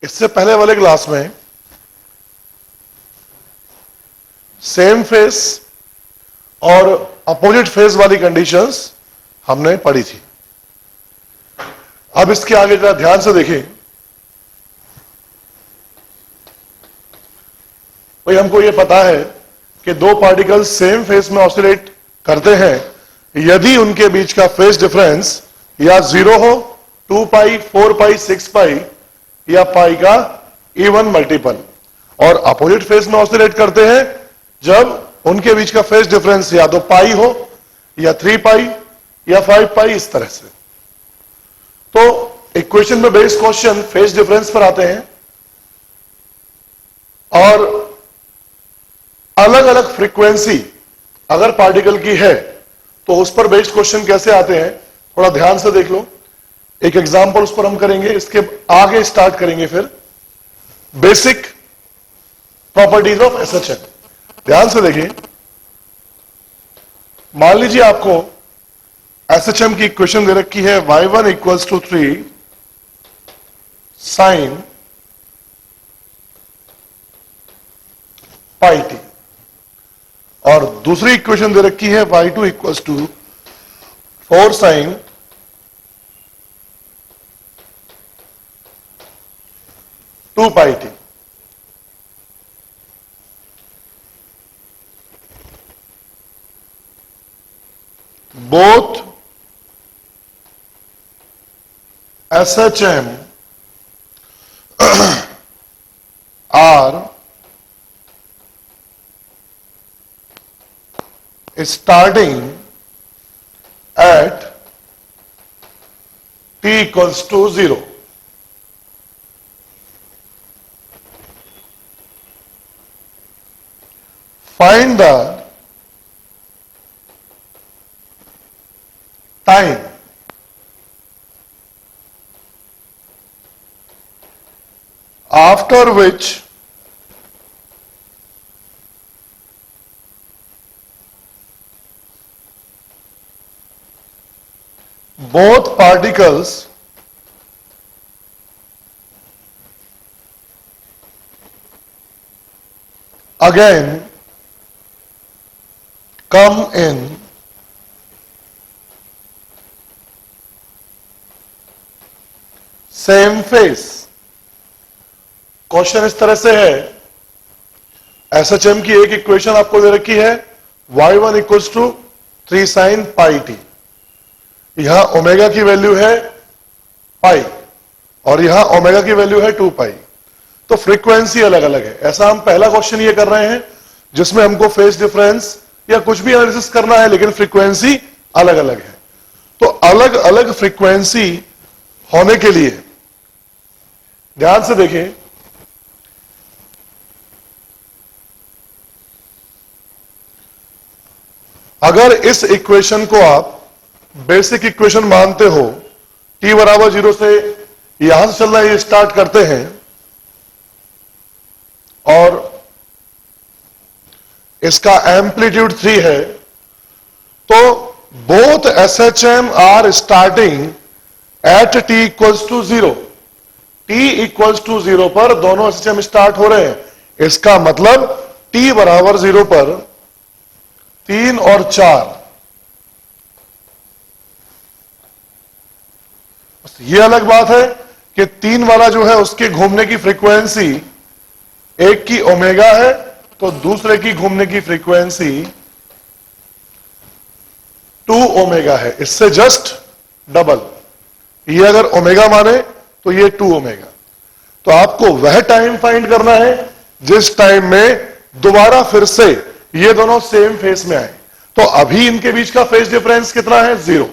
इससे पहले वाले क्लास में सेम फेस और अपोजिट फेस वाली कंडीशंस हमने पढ़ी थी। अब इसके आगे जरा ध्यान से देखें। भाई हमको यह पता है कि दो पार्टिकल्स सेम फेस में ऑसिलेट करते हैं यदि उनके बीच का फेस डिफरेंस या 0 हो, 2 पाई, 4 पाई, 6 पाई या पाई का इवन मल्टीपल, और अपोजिट फेस में ऑसिलेट करते हैं जब उनके बीच का फेस डिफरेंस या तो पाई हो या 3 पाई या 5 पाई, इस तरह से। तो इक्वेशन में बेस्ड क्वेश्चन फेस डिफरेंस पर आते हैं और अलग अलग फ्रीक्वेंसी अगर पार्टिकल की है तो उस पर बेस्ड क्वेश्चन कैसे आते हैं थोड़ा ध्यान से देख लो। एक एग्जांपल उस पर हम करेंगे, इसके आगे स्टार्ट करेंगे फिर बेसिक प्रॉपर्टीज ऑफ एसएचएम। ध्यान से देखिए, मान लीजिए आपको एसएचएम की इक्वेशन दे रखी है y1 equals to 3 sine pi t, और दूसरी इक्वेशन दे रखी है y2 equals to 4 sine 2 pi t. Both SHM are starting at t equals to 0. Find the time after which both particles again come in same face. Question इस तरह से है, SHM की एक इक्वेशन आपको दे रखी है y1 equals to 3 sine pi t, यहां ओमेगा की वैल्यू है पाई और यहां ओमेगा की वैल्यू है 2 पाई। तो फ्रीक्वेंसी अलग अलग है। ऐसा हम पहला क्वेश्चन ये कर रहे हैं जिसमें हमको फेस डिफरेंस या कुछ भी एनालिसिस करना है लेकिन फ्रीक्वेंसी अलग अलग है। तो अलग अलग फ्रीक्वेंसी होने के लिए ध्यान से देखें, अगर इस इक्वेशन को आप बेसिक इक्वेशन मानते हो, t बराबर 0 से यहां से चलना ये स्टार्ट करते हैं और इसका एम्पलीट्यूड 3 है, तो both SHM are starting at t equals to 0। t equals to 0 पर दोनों एसएचएम स्टार्ट हो रहे हैं। इसका मतलब t बराबर 0 पर 3 और 4, यह अलग बात है कि 3 वाला जो है उसके घूमने की फ्रीक्वेंसी एक की ओमेगा है तो दूसरे की घूमने की फ्रीक्वेंसी 2 ओमेगा है, इससे जस्ट डबल। ये अगर ओमेगा माने तो ये 2 ओमेगा। तो आपको वह टाइम फाइंड करना है जिस टाइम में दोबारा फिर से ये दोनों सेम फेस में आए। तो अभी इनके बीच का फेस डिफरेंस कितना है? 0।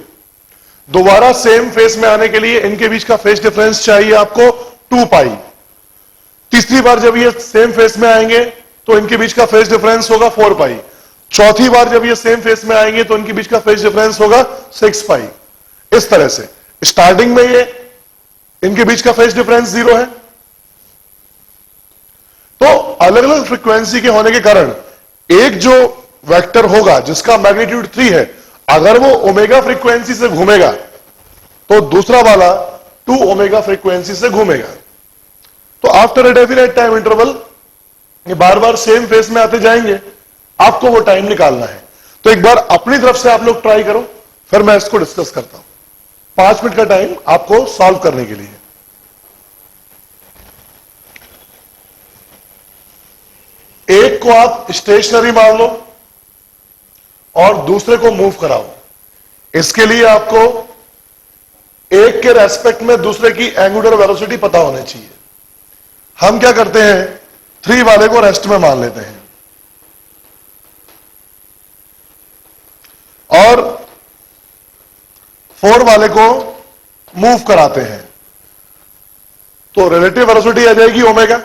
दोबारा सेम फेस में आने के लिए इनके बीच का फेस डिफरेंस चाहिए आपको 2 पाई। तीसरी बार जब ये सेम फेस में आएंगे तो इनके बीच का फेस डिफरेंस होगा 4 पाई। चौथी बार जब ये सेम फेस में आएंगे तो इनके बीच का फेस डिफरेंस होगा 6 पाई। इस तरह से स्टार्टिंग में ये इनके बीच का फेस डिफरेंस 0 है। तो अलग अलग फ्रीक्वेंसी के होने के कारण एक जो वेक्टर होगा जिसका मैग्नीट्यूड 3 है, अगर वो ओमेगा फ्रीक्वेंसी से घूमेगा तो दूसरा वाला 2 ओमेगा फ्रीक्वेंसी से घूमेगा। तो after a definite time interval ये बार बार सेम फेस में आते जाएंगे, आपको वो टाइम निकालना है। तो एक बार अपनी तरफ से आप लोग ट्राई करो, फिर मैं इसको डिस्कस करता हूं। 5 मिनट का टाइम आपको सॉल्व करने के लिए। एक को आप स्टेशनरी मान लो और दूसरे को मूव कराओ। इसके लिए आपको एक के रेस्पेक्ट में दूसरे की एंगुलर वेलोसिटी पता होनी चाहिए। हम क्या करते हैं, 3 वाले को रेस्ट में मान लेते हैं और 4 वाले को मूव कराते हैं। तो रिलेटिव वेलोसिटी आ जाएगी omega,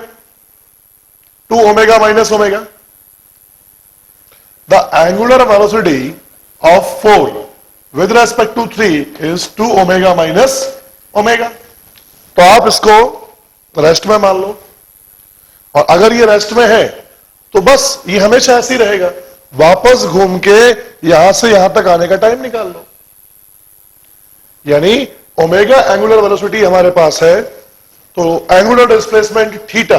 2 omega minus omega. The angular velocity of 4 with respect to 3 is 2 omega minus omega. तो आप इसको रेस्ट में मान लो, और अगर ये रेस्ट में है तो बस ये हमेशा ऐसे ही रहेगा। वापस घूम के यहां से यहां तक आने का टाइम निकाल लो। यानी ओमेगा एंगुलर वेलोसिटी हमारे पास है, तो एंगुलर डिस्प्लेसमेंट थीटा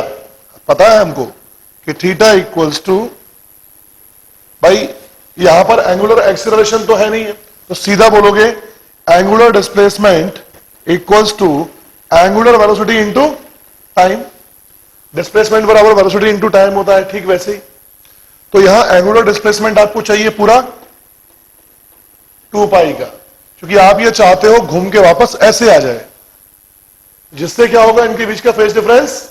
पता है हमको कि थीटा इक्वल्स टू, भाई यहां पर एंगुलर एक्सीलरेशन तो है नहीं है, तो सीधा बोलोगे angular displacement equals to angular velocity into time. Displacement बराबर वेलोसिटी इंटू टाइम होता है, ठीक वैसे ही। तो यहां एंगुलर डिस्प्लेसमेंट आपको चाहिए पूरा 2 पाई का, क्योंकि आप ये चाहते हो घूम के वापस ऐसे आ जाए, जिससे क्या होगा, इनके बीच का फेज डिफरेंस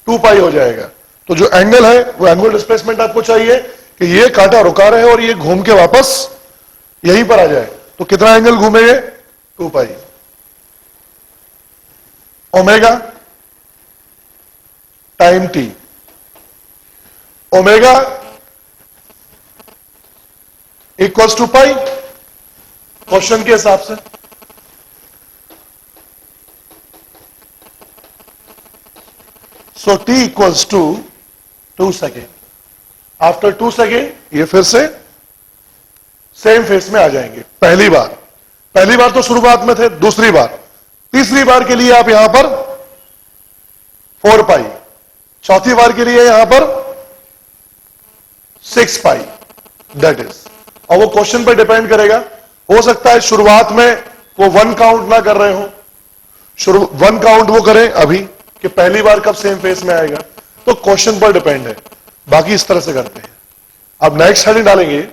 2 पाई हो जाएगा। तो जो एंगल है वो एंगुलर डिस्प्लेसमेंट आपको चाहिए कि ये कांटा रुका रहे और ये घूम के वापस यहीं पर आ जाए। तो कितना एंगल घूमेंगे, 2 pi. Omega time T, omega equals to pi question के हिसाब से। So T equals to 2 second. After 2 second ये फिर से सेम फेस में आ जाएंगे। पहली बार तो शुरुआत में थे, दूसरी बार, तीसरी बार के लिए आप यहां पर 4 पाई, चौथी बार के लिए यहां पर 6 पाई, दैट इज। और वो क्वेश्चन पर डिपेंड करेगा, हो सकता है शुरुआत में वो 1 काउंट ना कर रहे हो, 1 काउंट वो करें अभी कि पहली बार कब सेम फेस में आएगा, तो क्वेश्चन पर डिपेंड है। बाकी इस तरह से करते हैं। अब नेक्स्ट हेडिंग डालेंगे,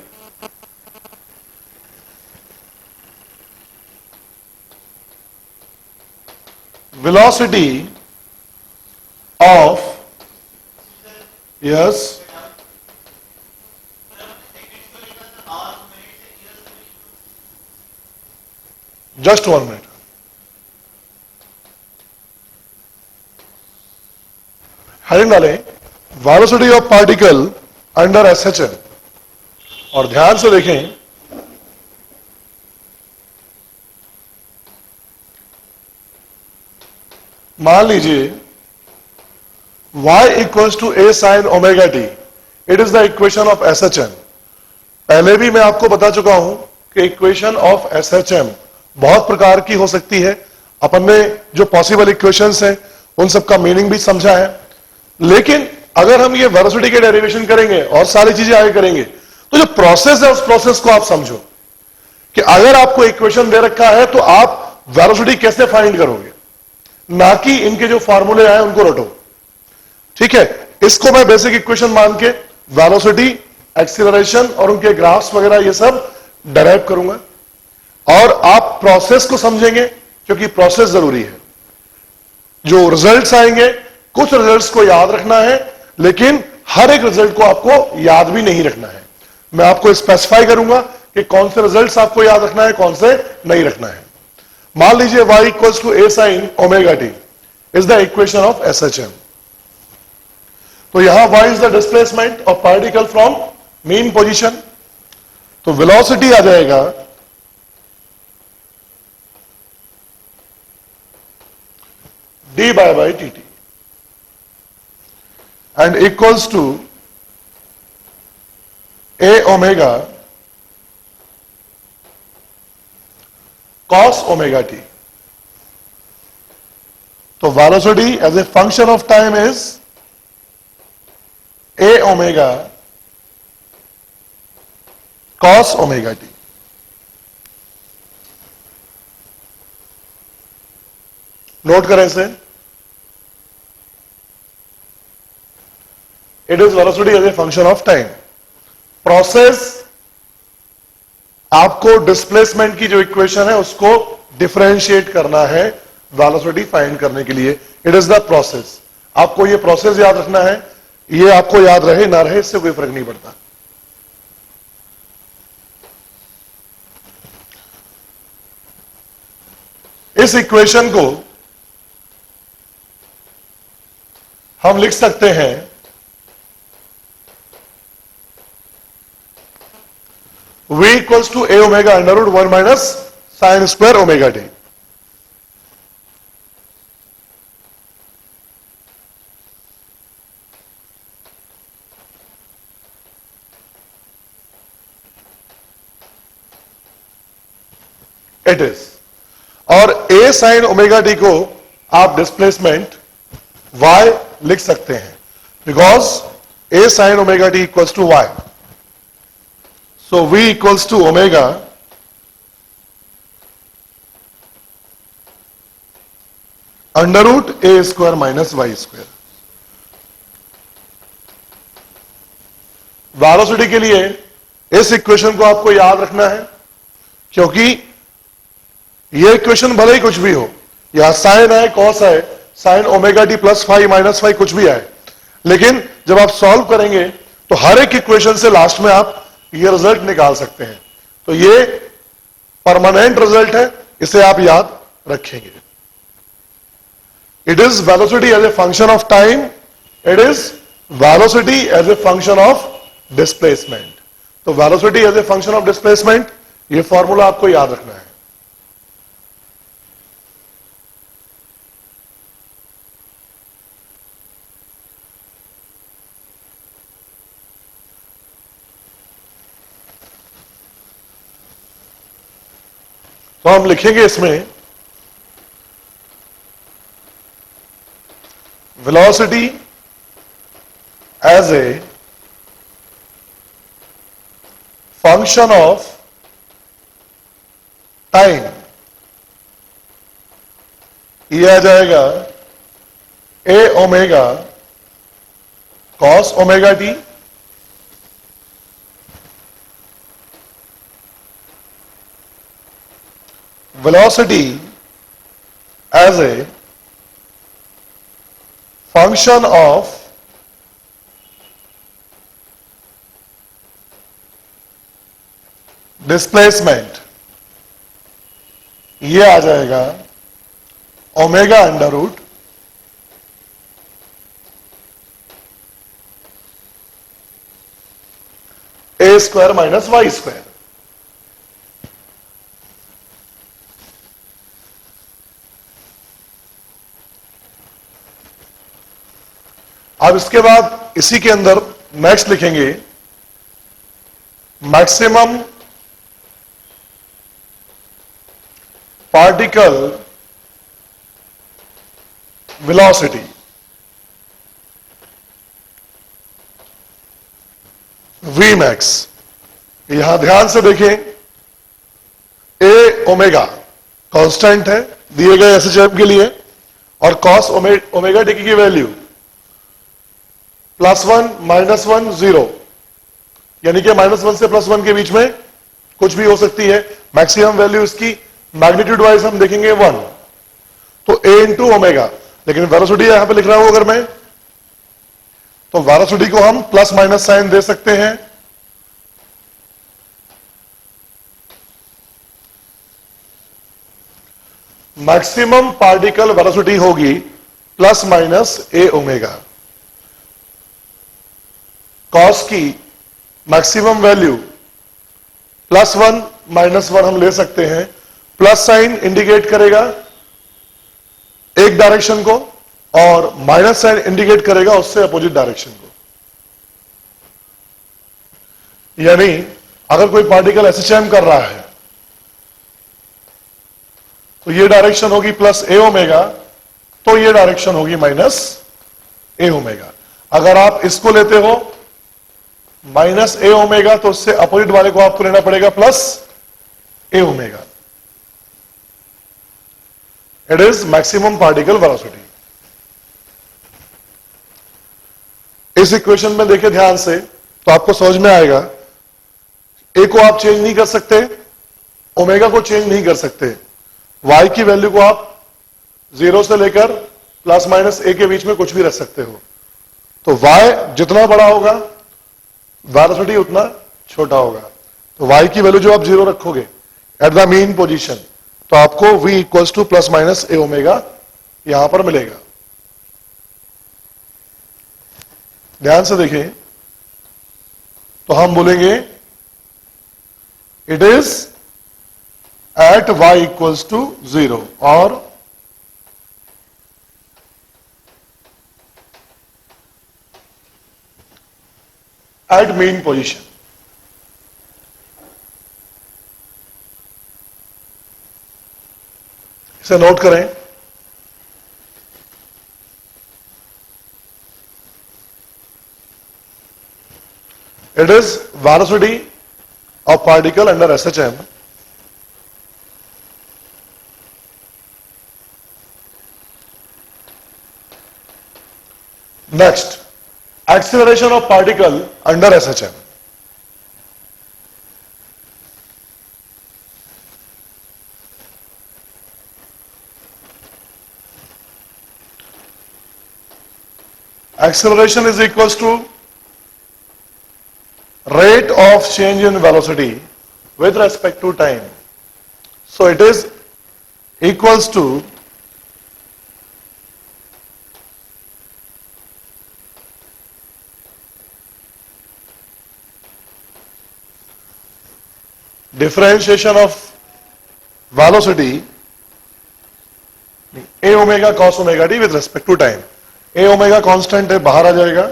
velocity of, yes, just 1 minute. Heading डालें, velocity of particle under SHM. और ध्यान से देखें, मान लीजिए y equals to a sin omega T, it is the equation of SHM. पहले भी मैं आपको बता चुका हूं कि इक्वेशन ऑफ एसएचएम बहुत प्रकार की हो सकती है। अपन ने जो पॉसिबल इक्वेशंस हैं उन सब का मीनिंग भी समझा है। लेकिन अगर हम ये वेलोसिटी के डेरिवेशन करेंगे और सारी चीजें आगे करेंगे, तो जो प्रोसेस है उस प्रोसेस को आप समझो कि अगर आपको इक्वेशन दे रखा है तो आप वेलोसिटी कैसे फाइंड करोगे, ना कि इनके जो फॉर्मूले आए उनको रटो। ठीक है, इसको मैं बेसिक इक्वेशन मान के वेलोसिटी, एक्सीलरेशन और उनके ग्राफ्स वगैरह ये सब डेराइव करूंगा, और आप प्रोसेस को समझेंगे क्योंकि प्रोसेस जरूरी है। जो रिजल्ट्स आएंगे, कुछ रिजल्ट्स को याद रखना है, लेकिन हर एक रिजल्ट को आपको याद भी नहीं रखना है। मैं आपको स्पेसिफाई करूंगा कि कौन से रिजल्ट्स आपको याद रखना है, कौन से नहीं रखना है। मान लीजिए y equals to a sin omega t is the equation of SHM. तो यहां y is the displacement of particle from mean position. तो वेलोसिटी आ जाएगा dy by dt and equals to a omega cos omega t। तो velocity as a function of time is a omega cos omega t. Note करें इसे। It is velocity as a function of time. Process आपको displacement की जो equation है उसको differentiate करना है वेलोसिटी फाइंड करने के लिए। It is the process. आपको ये प्रोसेस याद रखना है। ये आपको याद रहे ना रहे इससे कोई फर्क नहीं पड़ता। इस इक्वेशन को हम लिख सकते हैं v equals to a omega under root 1 minus sine square omega T. It is. और a साइन ओमेगा टी को आप डिस्प्लेसमेंट y लिख सकते हैं because a sine omega t equals to y। So v equals to omega under root A square minus Y square. Velocity के लिए इस equation को आपको याद रखना है क्योंकि ये इक्वेशन भले ही कुछ भी हो, या साइन है कॉस है, sign omega T plus five minus five कुछ भी आए, लेकिन जब आप सॉल्व करेंगे तो हर एक इक्वेशन से लास्ट में आप ये रिजल्ट निकाल सकते हैं। तो ये परमानेंट रिजल्ट है, इसे आप याद रखेंगे। It is velocity as a function of time, it is velocity as a function of displacement. तो velocity as a function of displacement, ये फॉर्मूला आपको याद रखना है। तो हम लिखेंगे इसमें velocity as a function of time, ये आ जाएगा A omega cos omega T velocity as a function of displacement, ये आ जाएगा ओमेगा अंडर रूट ए स्क्वायर माइनस वाई स्क्वायर। अब इसके बाद इसी के अंदर नेक्स्ट लिखेंगे maximum particle velocity. V max, यहां ध्यान से देखें, ए ओमेगा कांस्टेंट है दिए गए एसएचएफ के लिए, और कॉस ओमेगा टी की वैल्यू +1 -1 0, यानी कि -1 से +1 के बीच में कुछ भी हो सकती है। मैक्सिमम वैल्यू इसकी मैग्नीट्यूड वाइज हम देखेंगे 1, तो a इंटू ओमेगा, लेकिन वेलोसिटी यहां पे लिख रहा हूं अगर मैं, तो वेलोसिटी को हम प्लस माइनस साइन दे सकते हैं। मैक्सिमम पार्टिकल वेलोसिटी होगी ± a ओमेगा। कॉस की मैक्सिमम वैल्यू +1 -1 हम ले सकते हैं। प्लस साइन इंडिकेट करेगा एक डायरेक्शन को और माइनस साइन इंडिकेट करेगा उससे अपोजिट डायरेक्शन को। यानी अगर कोई पार्टिकल एसएचएम कर रहा है तो ये डायरेक्शन होगी +a ओमेगा, तो ये डायरेक्शन होगी माइनस ए ओमेगा। अगर आप इसको लेते हो माइनस ए ओमेगा, तो उससे अपोजिट वाले को आपको लेना पड़ेगा plus A omega. It is maximum particle velocity. इस इक्वेशन में देखिए ध्यान से, तो आपको समझ में आएगा। ए को आप चेंज नहीं कर सकते, ओमेगा को चेंज नहीं कर सकते, वाई की वैल्यू को आप 0 से लेकर प्लस माइनस ए के बीच में कुछ भी रख सकते हो। तो वाई जितना बड़ा होगा वेलोसिटी उतना छोटा होगा। तो वाई की वैल्यू जो आप 0 रखोगे एट द मीन पोजीशन, तो आपको v equals to plus minus A omega यहां पर मिलेगा। ध्यान से देखें, तो हम बोलेंगे it is at y equals to 0 और एट मीन पोजीशन। इसे नोट करें। It is velocity of particle under SHM next acceleration of particle under SHM। acceleration is equals to rate of change in velocity with respect to time. So it is equals to differentiation of velocity a omega cos omega t with respect to time। a omega constant है, बाहर आ जाएगा।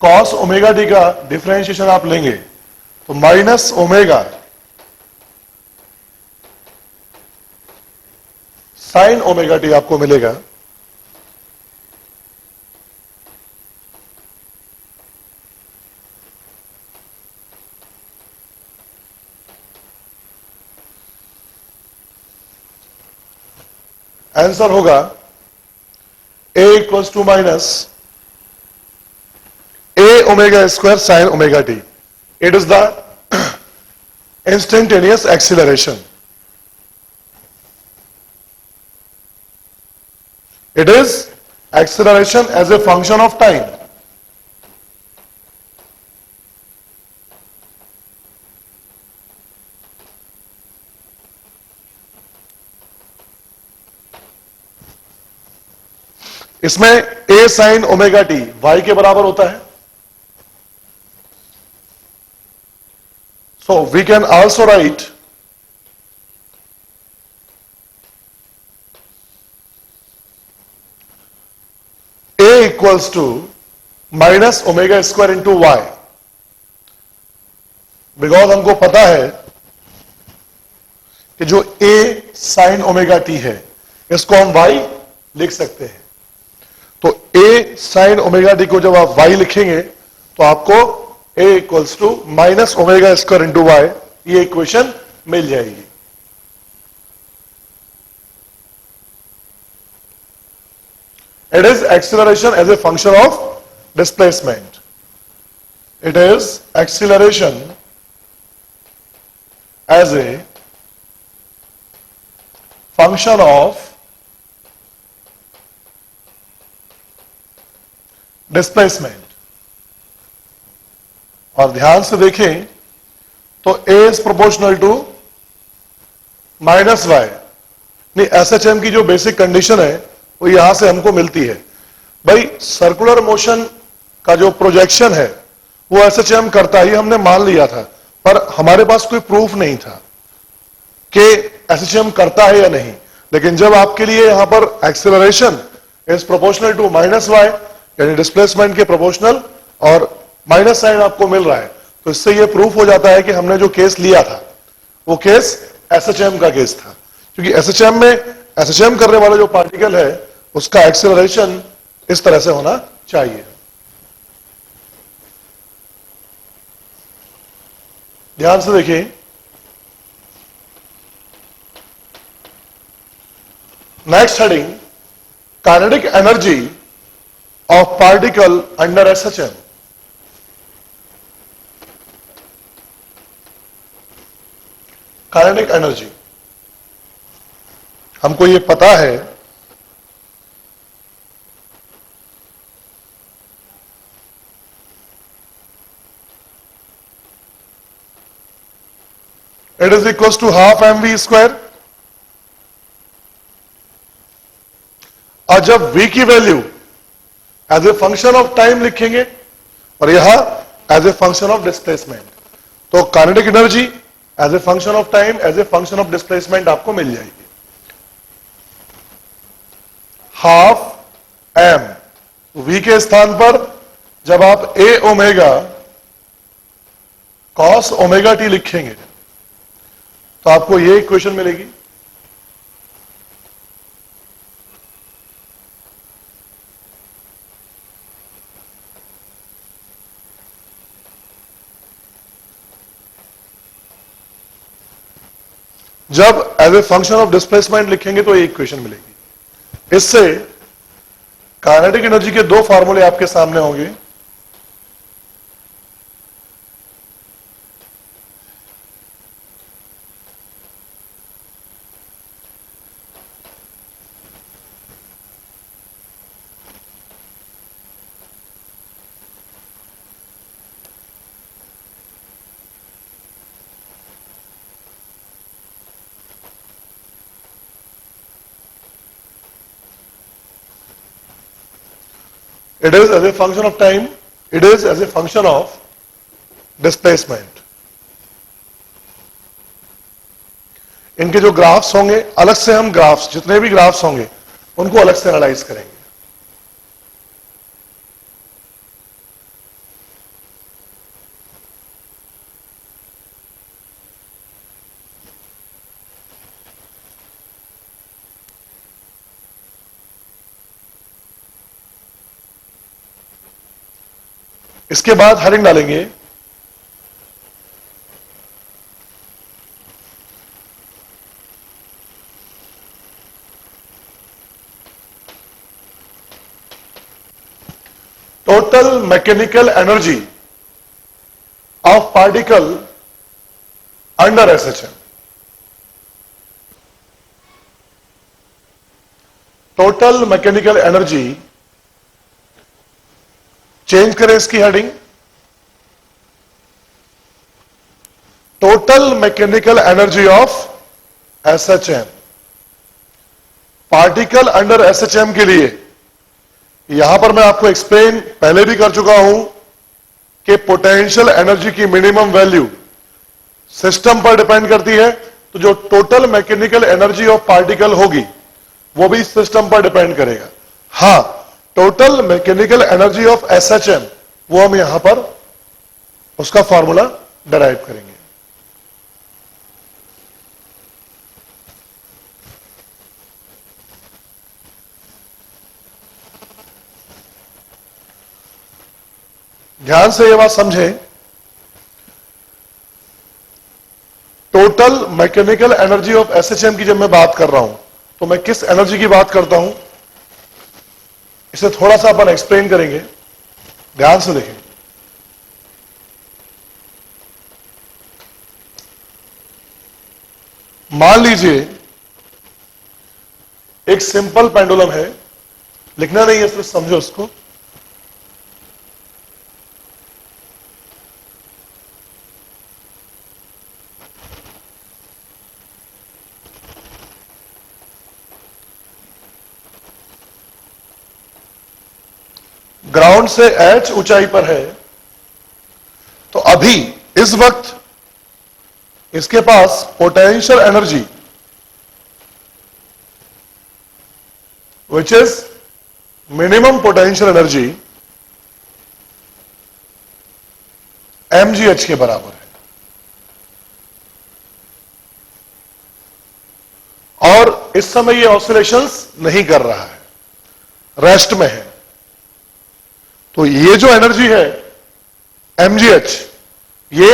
Cos omega T का differentiation आप लेंगे तो minus omega sine omega T आपको मिलेगा। आंसर होगा a equals to minus a omega square sin omega t. It is the instantaneous acceleration. It is acceleration as a function of time. इसमें a sin omega t y के बराबर होता है। So we can also write a equals to minus omega square into y, because हमको पता है कि जो a sin omega t है इसको हम y लिख सकते हैं। तो a sin omega t को जब आप y लिखेंगे तो आपको a equals to minus omega square into Y, ये इक्वेशन मिल जाएगी। It is acceleration as a function of displacement. It is acceleration as a function of displacement. और ध्यान से देखें तो a is proportional to minus Y. नहीं, SHM की जो बेसिक कंडीशन है वो यहां से हमको मिलती है। भाई सर्कुलर मोशन का जो प्रोजेक्शन है वो SHM करता ही हमने मान लिया था, पर हमारे पास कोई प्रूफ नहीं था कि SHM करता है या नहीं। लेकिन जब आपके लिए यहां पर acceleration is proportional to minus Y, यानी डिस्प्लेसमेंट के प्रोपोर्शनल, और माइनस साइन आपको मिल रहा है, तो इससे यह प्रूफ हो जाता है कि हमने जो केस लिया था वो केस SHM का केस था। क्योंकि SHM में एसएचएम करने वाला जो पार्टिकल है उसका एक्सेलरेशन इस तरह से होना चाहिए। ध्यान से देखिए, next heading, kinetic energy of particle under SHM. Kinetic energy, हमको ये पता है it is equal to half mv square. और जब v की value as a function of time लिखेंगे और यहां as a function of displacement, तो kinetic energy as a function of time, as a function of displacement आपको मिल जाएगी। हाफ एम, v के स्थान पर जब आप a omega cos omega T लिखेंगे तो आपको ये इक्वेशन मिलेगी। जब as a function of displacement लिखेंगे तो ये इक्वेशन मिलेगी। इससे काइनेटिक एनर्जी के दो फॉर्मूले आपके सामने होंगे। It is as a function of time, it is as a function of displacement. इनके जो ग्राफ्स होंगे, अलग से हम ग्राफ्स, जितने भी ग्राफ्स होंगे उनको अलग से एनालाइज करेंगे। इसके बाद हेडिंग डालेंगे total mechanical energy of particle under SHM. Total mechanical energy, change करें इसकी heading, total mechanical energy of SHM. Particle under SHM के लिए यहां पर मैं आपको एक्सप्लेन पहले भी कर चुका हूं कि पोटेंशियल एनर्जी की मिनिमम वैल्यू सिस्टम पर डिपेंड करती है, तो जो total mechanical energy of particle होगी वो भी सिस्टम पर डिपेंड करेगा। हां, total mechanical energy of SHM वो हम यहां पर उसका फॉर्मूला डिराइव करेंगे। ध्यान से ये बात समझें, total mechanical energy of SHM की जब मैं बात कर रहा हूं तो मैं किस एनर्जी की बात करता हूं, इसे थोड़ा सा अपन एक्सप्लेन करेंगे। ध्यान से देखें, मान लीजिए एक सिंपल पेंडुलम है, लिखना नहीं है, सिर्फ समझो उसको। ग्राउंड से h ऊंचाई पर है, तो अभी इस वक्त इसके पास potential energy which is minimum potential energy mgh के बराबर है। और इस समय ये ऑसिलेशंस नहीं कर रहा है, रेस्ट में है। तो ये जो एनर्जी है mgh, ये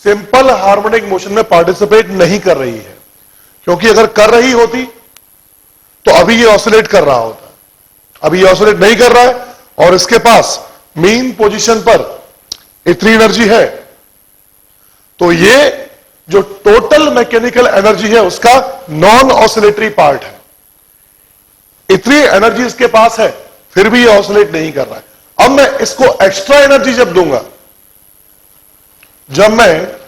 सिंपल हार्मोनिक मोशन में पार्टिसिपेट नहीं कर रही है, क्योंकि अगर कर रही होती तो अभी ये ऑसिलेट कर रहा होता। अभी ये ऑसिलेट नहीं कर रहा है और इसके पास मेन पोजीशन पर इतनी एनर्जी है, तो ये जो टोटल मैकेनिकल एनर्जी है उसका नॉन ऑसिलेटरी पार्ट है। इतनी एनर्जी इसके पास है फिर भी ये ऑसिलेट नहीं कर रहा है। अब मैं इसको एक्स्ट्रा एनर्जी जब दूंगा, जब मैं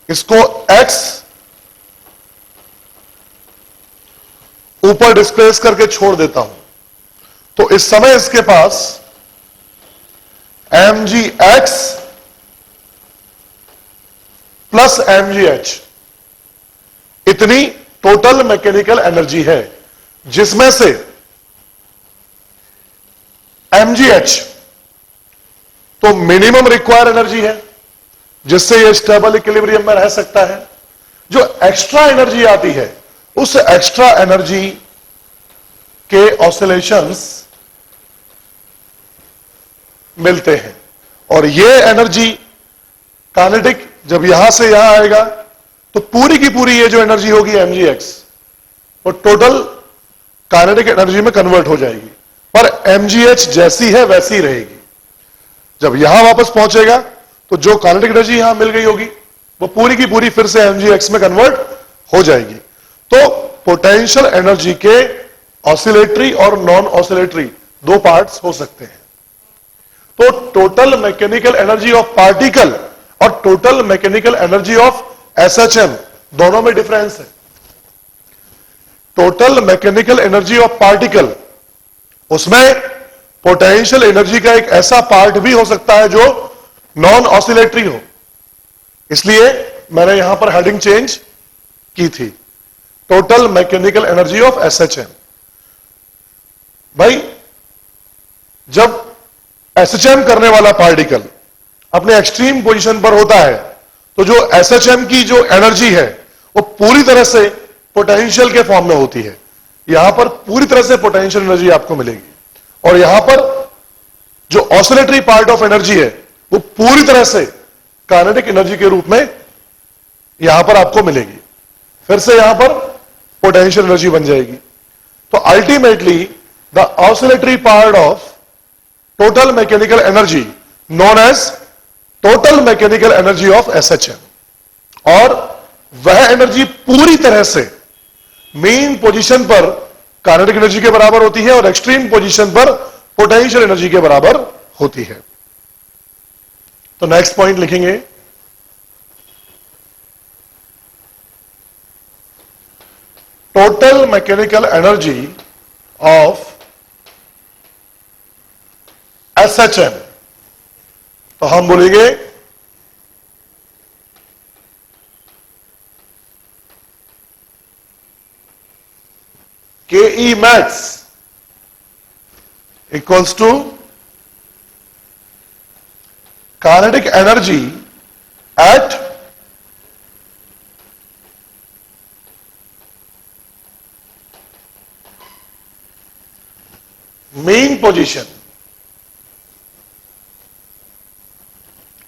इसको x ऊपर डिस्प्लेस करके छोड़ देता हूं, तो इस समय इसके पास mgx प्लस mgh इतनी टोटल मैकेनिकल एनर्जी है, जिसमें से mgh तो मिनिमम रिक्वायर एनर्जी है जिससे ये स्टेबल इक्विलिब्रियम में रह सकता है। जो एक्स्ट्रा एनर्जी आती है उस एक्स्ट्रा एनर्जी के ऑसिलेशंस मिलते हैं, और ये एनर्जी काइनेटिक जब यहां से यहां आएगा तो पूरी की पूरी ये जो एनर्जी होगी mgx वो टोटल काइनेटिक एनर्जी में कन्वर्ट हो जाएगी, पर mgh जैसी है वैसी रहेगी। जब यहां वापस पहुंचेगा तो जो काइनेटिक एनर्जी यहां मिल गई होगी वो पूरी की पूरी फिर से mgx में कन्वर्ट हो जाएगी। तो पोटेंशियल एनर्जी के ऑसिलेटरी और नॉन ऑसिलेटरी दो पार्ट्स हो सकते हैं। तो total mechanical energy of particle और total mechanical energy of SHM दोनों में डिफरेंस है। Total mechanical energy of particle, उसमें पोटेंशियल एनर्जी का एक ऐसा पार्ट भी हो सकता है जो नॉन ऑसिलेटरी हो, इसलिए मैंने यहां पर हेडिंग चेंज की थी, total mechanical energy of SHM। भाई जब SHM करने वाला पार्टिकल अपने एक्सट्रीम पोजीशन पर होता है तो जो SHM की जो एनर्जी है वो पूरी तरह से पोटेंशियल के फॉर्म में होती है। यहां पर पूरी तरह से पोटेंशियल एनर्जी आपको मिलेगी, और यहां पर जो ऑसिलेटरी पार्ट ऑफ एनर्जी है वो पूरी तरह से काइनेटिक एनर्जी के रूप में यहां पर आपको मिलेगी। फिर से यहां पर पोटेंशियल एनर्जी बन जाएगी। तो ultimately the oscillatory part of total mechanical energy known as total mechanical energy of SHM, और वह एनर्जी पूरी तरह से मेन पोजीशन पर काइनेटिक एनर्जी के बराबर होती है और एक्सट्रीम पोजीशन पर पोटेंशियल एनर्जी के बराबर होती है। तो नेक्स्ट पॉइंट लिखेंगे, total mechanical energy of SHM। तो हम बोलेंगे KE max equals to kinetic energy at main position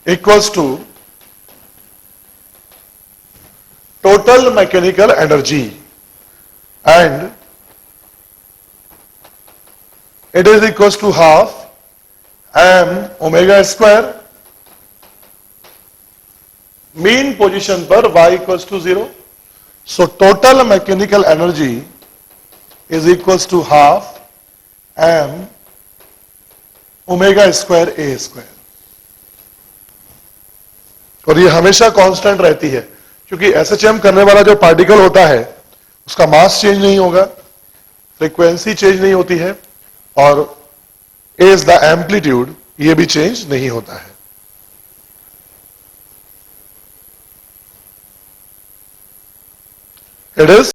equals to total mechanical energy, and it is equals to half m omega square mean position पर y equals to 0. So total mechanical energy is equals to half m omega square a square, और ये हमेशा constant रहती है क्योंकि SHM करने वाला जो पार्टिकल होता है उसका मास चेंज नहीं होगा, फ्रीक्वेंसी चेंज नहीं होती है, और एज द एम्पलीट्यूड ये भी चेंज नहीं होता है। It is